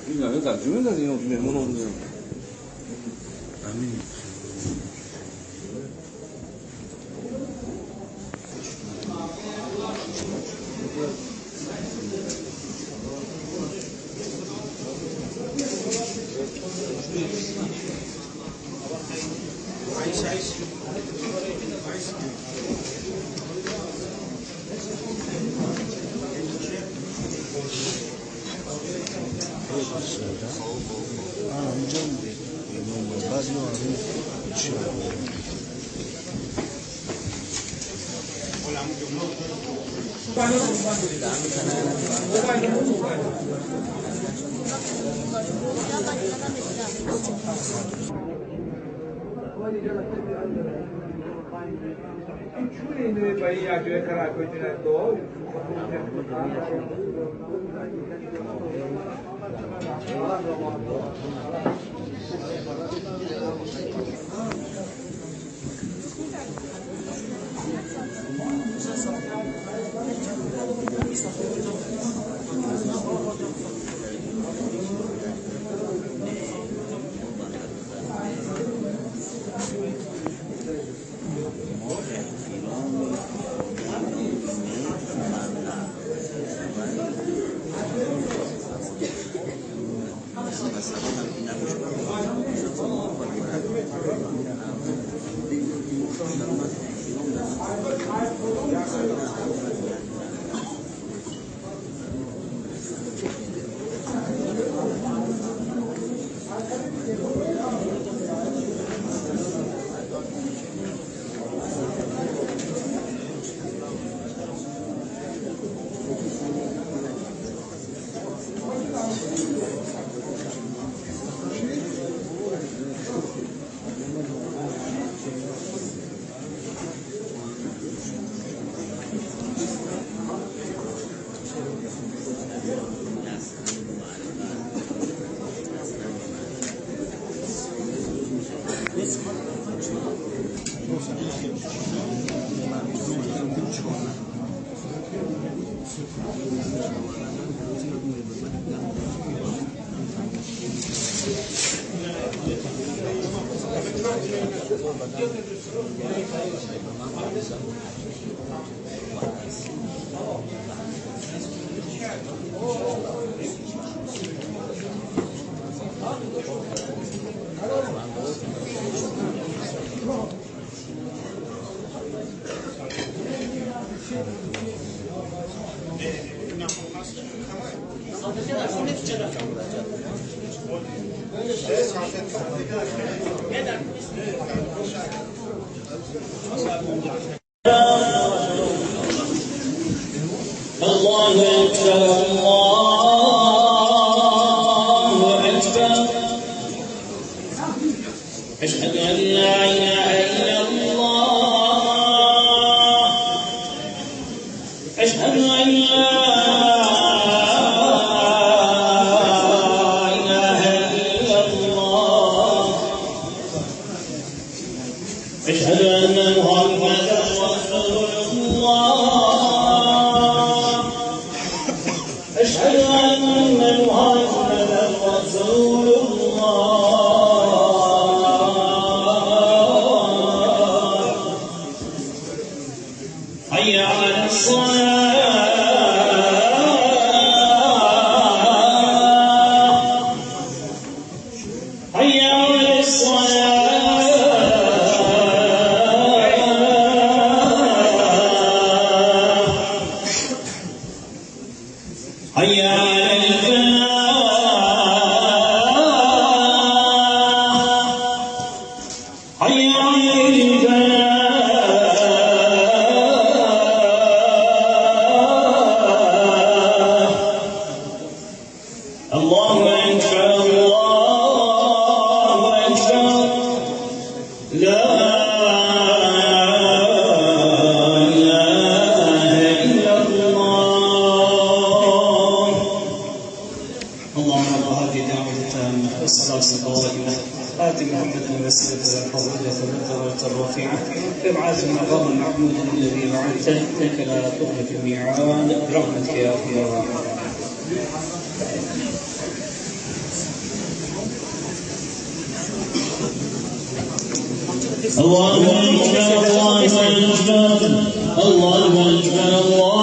그러니까 여기다 주면 되지 이거 준비해 놓는 거야. 아니. أشهد أن لا إله إلا الله أشهد أن لا إله إلا الله أشهد أن محمدا رسول الله أشهد أن محمدا رسول حي على الصلاة حي على الصلاة حي على الفلاح حي على الفلاح الله أكبر الله أكبر لا إله إلا الله اللهم رب هذه الدعوة التامة والصلاة والسلام آت محمد الوسيلة والفضيلة والدرجة الرفيعة برعاية المقام المحمود الذي وعدته إنك لا تخلف الميعاد برحمتك يا أرحم الراحمين. الله أكبر الله أكبر الله أكبر الله